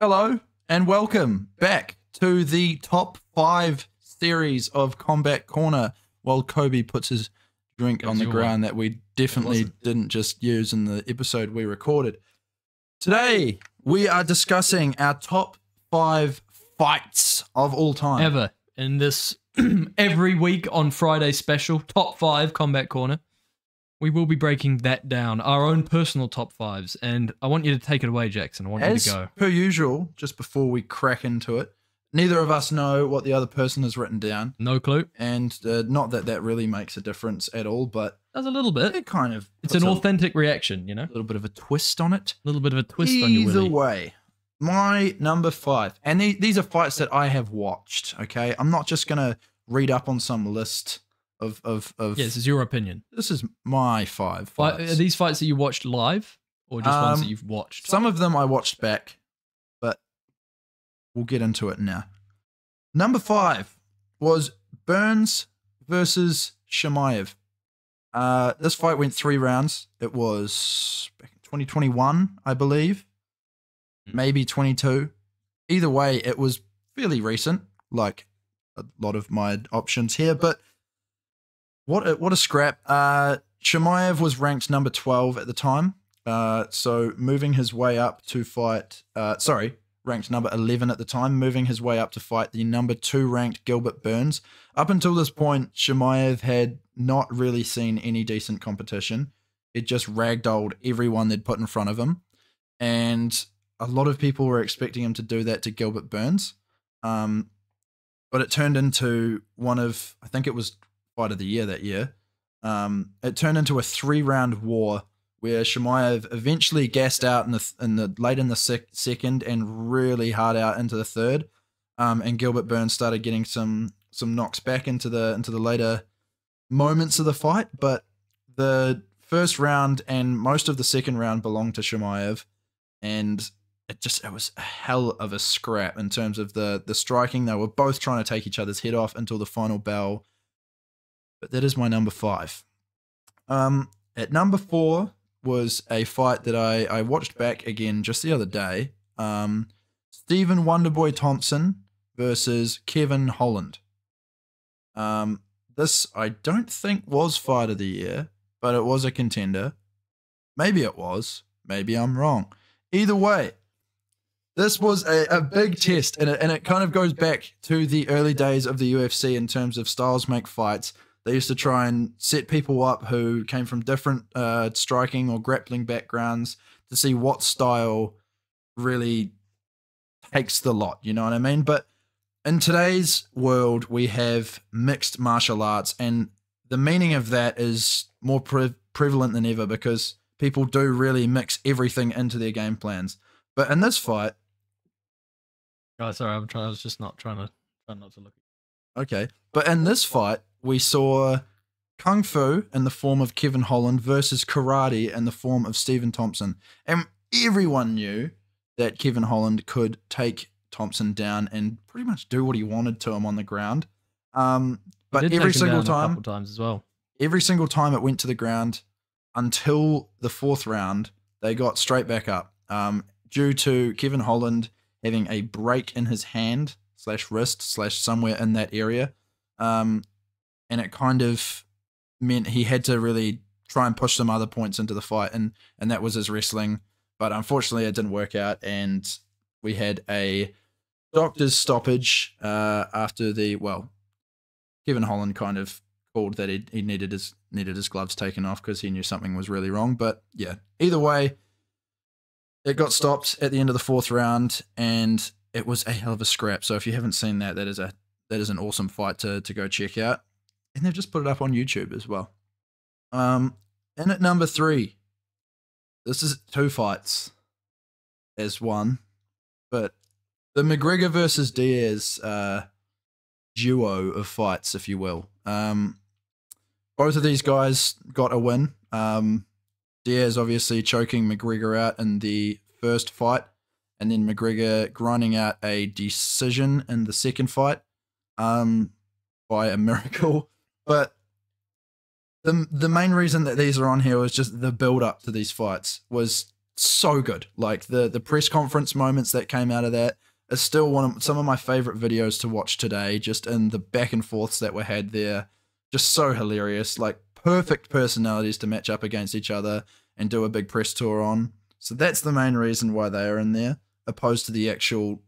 Hello and welcome back to the top 5 series of Combat Corner while Kobe puts his drink on the ground that we definitely didn't just use in the episode we recorded. Today, we are discussing our top 5 fights of all time. Ever. In this every week on Friday special, top 5 Combat Corner. We will be breaking that down, our own personal top 5s, and I want you to take it away, Jackson. I want you to go. As per usual, just before we crack into it, neither of us know what the other person has written down. No clue. And not that that really makes a difference at all, but... Does a little bit. It kind of... It's an authentic reaction, you know? A little bit of a twist on it. A little bit of a twist on your willy. Either way, my number 5, and these are fights that I have watched, okay? I'm not just going to read up on some list of Yeah, this is your opinion. This is my 5 fights. Are these fights that you watched live, or just ones that you've watched? Some of them I watched back, but we'll get into it now. Number 5 was Burns versus Chimaev. This fight went 3 rounds. It was back in 2021, I believe. Maybe 22. Either way, it was fairly recent, like a lot of my options here, but what a scrap. Chimaev was ranked number 12 at the time, so moving his way up to fight, ranked number 11 at the time, moving his way up to fight the number 2 ranked Gilbert Burns. Up until this point, Chimaev had not really seen any decent competition. It just ragdolled everyone they'd put in front of him, and a lot of people were expecting him to do that to Gilbert Burns, but it turned into one of, I think it was Fight of the Year that year. It turned into a 3-round war where Chimaev eventually gassed out in the late in the second and really hard out into the third, and Gilbert Burns started getting some knocks back into the later moments of the fight. But the first round and most of the second round belonged to Chimaev, and it was a hell of a scrap in terms of the striking. They were both trying to take each other's head off until the final bell. But that is my number 5. At number 4 was a fight that I watched back again just the other day. Stephen Wonderboy Thompson versus Kevin Holland. This I don't think was Fight of the Year, but it was a contender. Maybe it was. Maybe I'm wrong. Either way, this was a big test, and it kind of goes back to the early days of the UFC in terms of styles make fights. They used to try and set people up who came from different striking or grappling backgrounds to see what style really takes the lot, you know what I mean? But in today's world, we have mixed martial arts, and the meaning of that is more prevalent than ever because people do really mix everything into their game plans. But in this fight... Oh, sorry, I was just not trying not to look. Okay, but in this fight, we saw Kung Fu in the form of Kevin Holland versus Karate in the form of Stephen Thompson. And everyone knew that Kevin Holland could take Thompson down and pretty much do what he wanted to him on the ground. But every single time, a couple times as well. Every single time it went to the ground until the 4th round, they got straight back up due to Kevin Holland having a break in his hand / wrist / somewhere in that area. And it kind of meant he had to really try and push some other points into the fight, and that was his wrestling. But unfortunately, it didn't work out, and we had a doctor's stoppage after Kevin Holland kind of called that he needed his gloves taken off because he knew something was really wrong. But yeah, either way, it got stopped at the end of the 4th round, and it was a hell of a scrap. So if you haven't seen that, that is an awesome fight to go check out. And they've just put it up on YouTube as well. And at number 3, this is 2 fights as one, but the McGregor versus Diaz duo of fights, if you will. Both of these guys got a win. Diaz obviously choking McGregor out in the first fight, and then McGregor grinding out a decision in the second fight by a miracle. But the main reason that these are on here was just the build up to these fights was so good. Like the press conference moments that came out of that is still some of my favorite videos to watch today, just in the back and forths that were had there. Just so hilarious, like perfect personalities to match up against each other and do a big press tour on. So that's the main reason why they are in there, opposed to the actual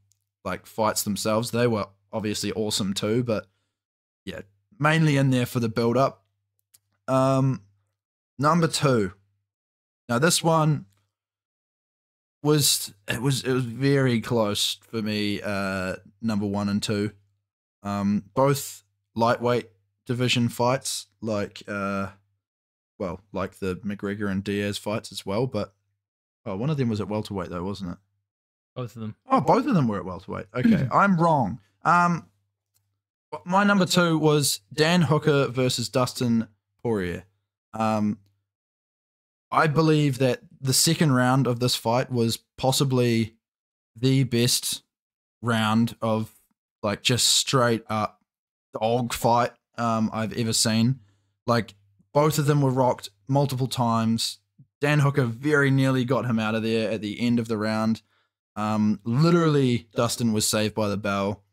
like fights themselves. They were obviously awesome too, but yeah, mainly in there for the build up. Number 2. Now this one was very close for me. Number 1 and 2, both lightweight division fights, like the McGregor and Diaz fights as well. But one of them was at welterweight though, wasn't it? Both of them. Oh, both of them were at welterweight. Okay, I'm wrong. My number 2 was Dan Hooker versus Dustin Poirier. I believe that the second round of this fight was possibly the best round of like just straight up dog fight I've ever seen. Like both of them were rocked multiple times. Dan Hooker very nearly got him out of there at the end of the round. Literally, Dustin was saved by the bell.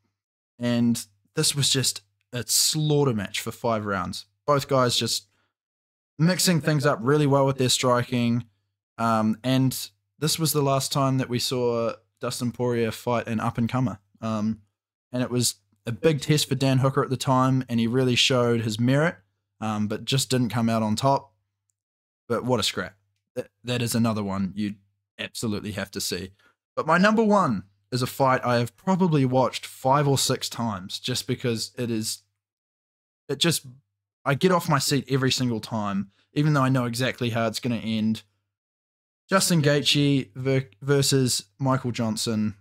And this was just a slaughter match for 5 rounds. Both guys just mixing things up really well with their striking. And this was the last time that we saw Dustin Poirier fight an up-and-comer. And it was a big test for Dan Hooker at the time, and he really showed his merit, but just didn't come out on top. But what a scrap. That is another one you absolutely have to see. But my number 1 is a fight I have probably watched 5 or 6 times, just because I get off my seat every single time, even though I know exactly how it's going to end. Justin Gaethje versus Michael Johnson.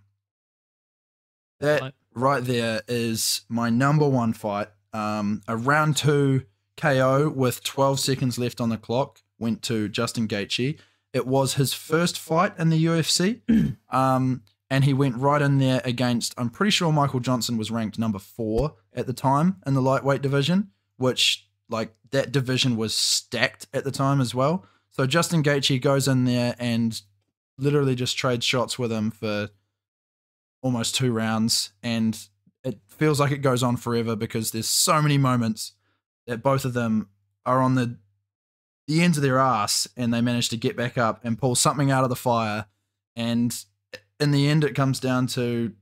That right there is my number 1 fight. A round 2 KO with 12 seconds left on the clock went to Justin Gaethje. It was his first fight in the UFC. And he went right in there against, I'm pretty sure Michael Johnson was ranked number 4 at the time in the lightweight division, which like that division was stacked at the time as well. So Justin Gaethje goes in there and literally just trades shots with him for almost 2 rounds. And it feels like it goes on forever because there's so many moments that both of them are on the ends of their ass and they manage to get back up and pull something out of the fire. And in the end, it comes down to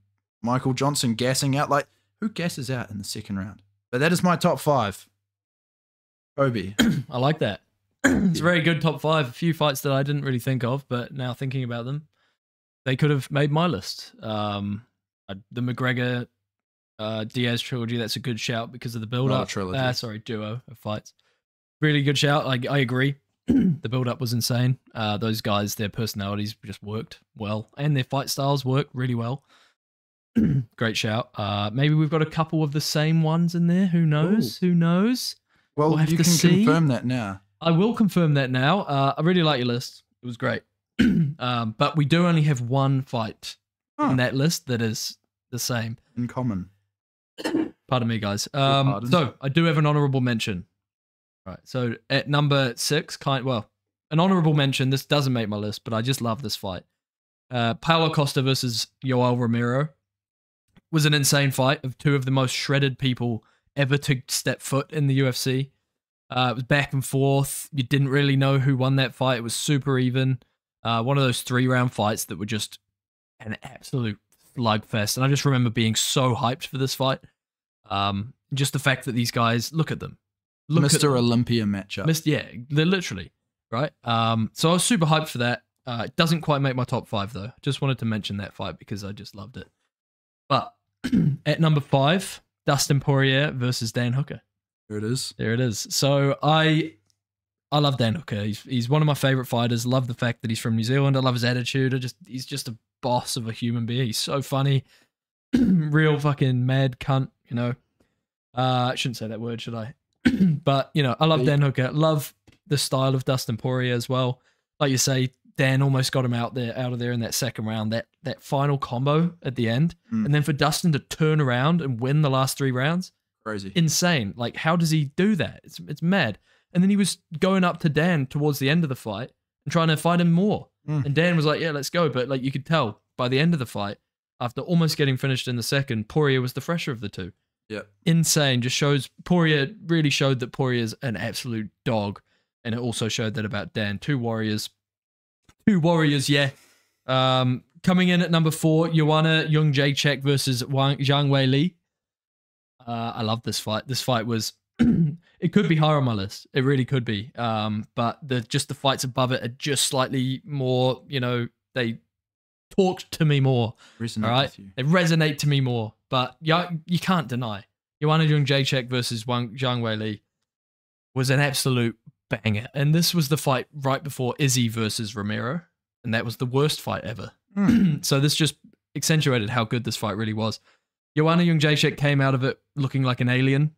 Michael Johnson gassing out. Like, who gasses out in the second round? But that is my top 5. Obi. I like that. It's a very good top 5. A few fights that I didn't really think of, but now thinking about them, they could have made my list. The McGregor Diaz trilogy, that's a good shout because of the build-up. Duo of fights. Really good shout. I agree. The build-up was insane. Those guys, their personalities just worked well, and their fight styles work really well. Great shout. Maybe we've got a couple of the same ones in there. Who knows? Ooh. Who knows? Well, you can confirm that now. I will confirm that now. I really like your list. It was great. But we do only have 1 fight in that list that is the same. In common. Pardon me, guys. So I do have an honorable mention. Right. So at number 6, an honorable mention. This doesn't make my list, but I just love this fight. Paulo Costa versus Yoel Romero was an insane fight of 2 of the most shredded people ever to step foot in the UFC. It was back and forth. You didn't really know who won that fight. It was super even. One of those 3-round fights that were just an absolute slugfest. And I just remember being so hyped for this fight. Just the fact that these guys, look at them. Mr. Olympia matchup. Yeah, they're literally, right? So I was super hyped for that. It doesn't quite make my top 5 though. Just wanted to mention that fight because I just loved it. But at number 5, Dustin Poirier versus Dan Hooker. There it is. There it is. So I love Dan Hooker. He's one of my favorite fighters. Love the fact that he's from New Zealand. I love his attitude. He's just a boss of a human being. He's so funny. Real fucking mad cunt, you know. I shouldn't say that word, should I? But, you know, I love Dan Hooker. Love the style of Dustin Poirier as well. Like you say, Dan almost got him out of there in that second round. That final combo at the end. And then for Dustin to turn around and win the last 3 rounds. Crazy. Insane. Like, how does he do that? It's mad. And then he was going up to Dan towards the end of the fight and trying to fight him more. And Dan was like, yeah, let's go. But like you could tell by the end of the fight, after almost getting finished in the second, Poirier was the fresher of the two. Yeah. Insane. Just shows Poirier really showed that Poirier's an absolute dog. And it also showed that about Dan. Two warriors, yeah. Coming in at number 4, Joanna Jędrzejczyk versus Zhang Weili. I love this fight. This fight was, it could be higher on my list. It really could be. But the fights above it are just slightly more, they talked to me more. Resonate all right? with you. They resonate to me more. But you can't deny. Joanna Jędrzejczyk versus Zhang Weili was an absolute banger. And this was the fight right before Izzy versus Romero. And that was the worst fight ever. So this just accentuated how good this fight really was. Joanna Jędrzejczyk came out of it looking like an alien.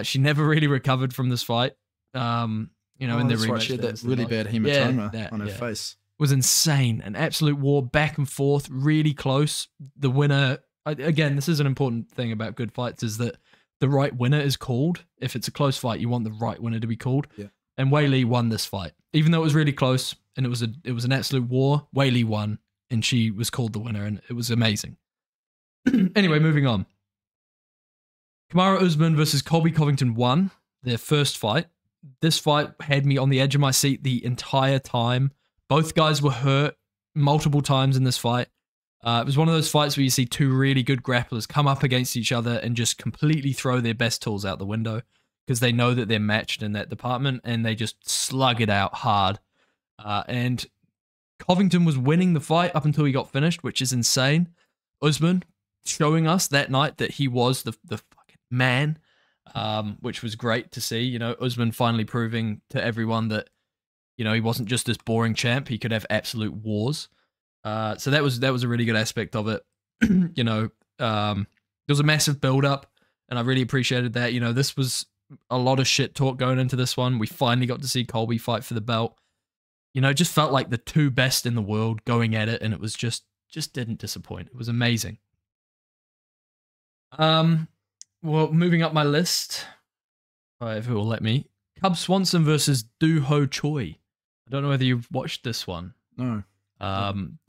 She never really recovered from this fight. In the rematch. She had that really bad hematoma on her face. It was insane. An absolute war, back and forth, really close. The winner, again, this is an important thing about good fights, is that the right winner is called. If it's a close fight, you want the right winner to be called. Yeah. And Weili won this fight. Even though it was really close and it was an absolute war, Weili won and she was called the winner and it was amazing. Anyway, moving on. Kamaru Usman versus Colby Covington won their first fight. This fight had me on the edge of my seat the entire time. Both guys were hurt multiple times in this fight. It was one of those fights where you see two really good grapplers come up against each other and just completely throw their best tools out the window because they know that they're matched in that department and they just slug it out hard. And Covington was winning the fight up until he got finished, which is insane. Usman showing us that night that he was the fucking man, which was great to see. Usman finally proving to everyone that, he wasn't just this boring champ. He could have absolute wars. So that was a really good aspect of it. There was a massive build up and I really appreciated that. This was a lot of shit talk going into this one. We finally got to see Colby fight for the belt. It just felt like the two best in the world going at it, and it was just didn't disappoint. It was amazing. Well, moving up my list, if it will let me, Cub Swanson versus Do Ho Choi. I don't know whether you've watched this one. No.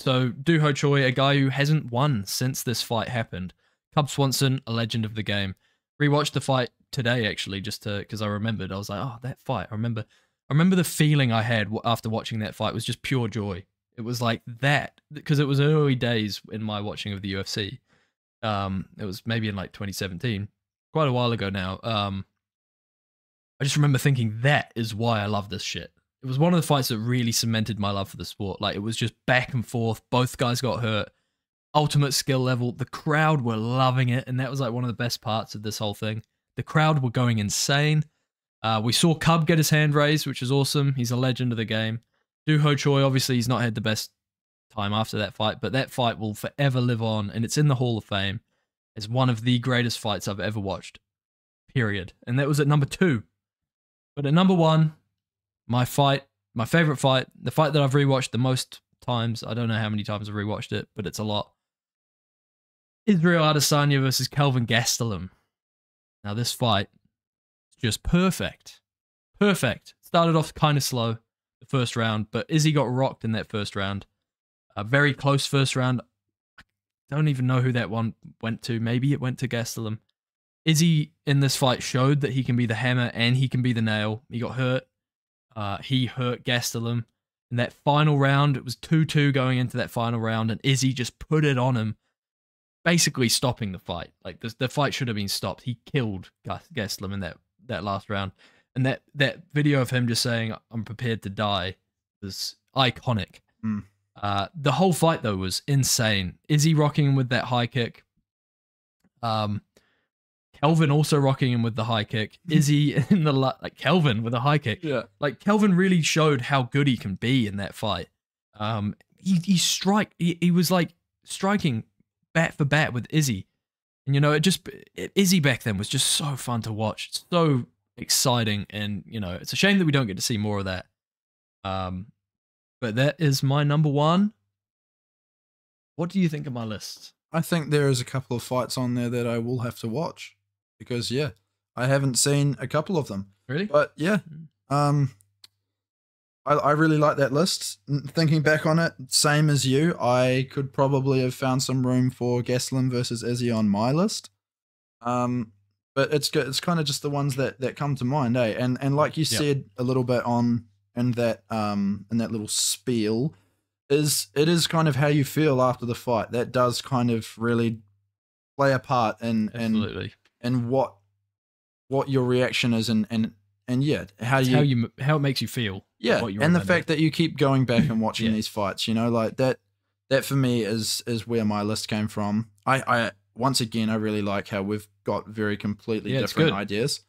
So Do Ho Choi, a guy who hasn't won since this fight happened. Cub Swanson, a legend of the game. Rewatched the fight today, actually, just because I remembered. I was like, oh, that fight. I remember the feeling I had after watching that fight was just pure joy. It was like that, because it was early days in my watching of the UFC. It was maybe in like 2017, quite a while ago now. I just remember thinking that is why I love this shit. It was one of the fights that really cemented my love for the sport. Like, it was just back and forth. Both guys got hurt. Ultimate skill level. The crowd were loving it, and that was like one of the best parts of this whole thing. The crowd were going insane. We saw Cub get his hand raised, which is awesome. He's a legend of the game. Do Ho Choi, obviously, he's not had the best time after that fight, but that fight will forever live on, and it's in the Hall of Fame as one of the greatest fights I've ever watched, period. And that was at number 2. But at number 1, my favorite fight, the fight that I've rewatched the most times. I don't know how many times I've rewatched it, but it's a lot. Israel Adesanya versus Kelvin Gastelum. Now, this fight is just perfect. Perfect. Started off kind of slow, the first round, but Izzy got rocked in that first round. A very close first round. I don't even know who that one went to. Maybe it went to Gastelum. Izzy in this fight showed that he can be the hammer and he can be the nail. He got hurt. He hurt Gastelum. In that final round, it was 2-2 going into that final round, and Izzy just put it on him, basically stopping the fight. Like, the fight should have been stopped. He killed Gastelum in that last round. And that video of him just saying, "I'm prepared to die," was iconic. The whole fight, though, was insane. Izzy rocking him with that high kick. Kelvin also rocking him with the high kick. Izzy in the Kelvin with a high kick. Yeah, like Kelvin really showed how good he can be in that fight. He was like striking bat for bat with Izzy, and Izzy back then was just so fun to watch. It's so exciting, and it's a shame that we don't get to see more of that. But that is my number 1. What do you think of my list? I think there is a couple of fights on there that I will have to watch because, I haven't seen a couple of them. Really? But yeah, I I really like that list. Thinking back on it, same as you, I could probably have found some room for Gastelum versus Izzy on my list. But it's good. It's kind of just the ones that come to mind, eh? And like you said a little bit in that little spiel, it is kind of how you feel after the fight. That does kind of really play a part in what your reaction is and yeah, how it makes you feel. Yeah, and the fact that you keep going back and watching these fights, you know, like that for me is where my list came from. I once again, I really like how we've got very completely different ideas.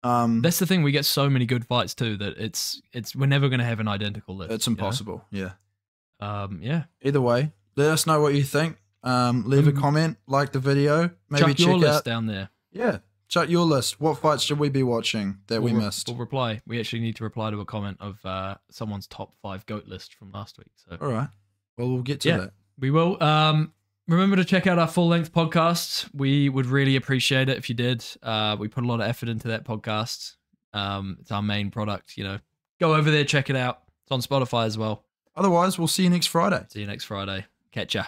That's the thing. We get so many good fights too that we're never going to have an identical list. It's impossible. You know? Either way, let us know what you think. Leave a comment, like the video. Maybe check your list down there. Yeah, check your list. What fights should we be watching that we missed? We'll reply. We actually need to reply to a comment of someone's top 5 GOAT list from last week. So all right. Well, we'll get to that. We will. Remember to check out our full-length podcast. We would really appreciate it if you did. We put a lot of effort into that podcast. It's our main product, you know. Go over there, check it out. It's on Spotify as well. Otherwise, we'll see you next Friday. See you next Friday. Catch ya.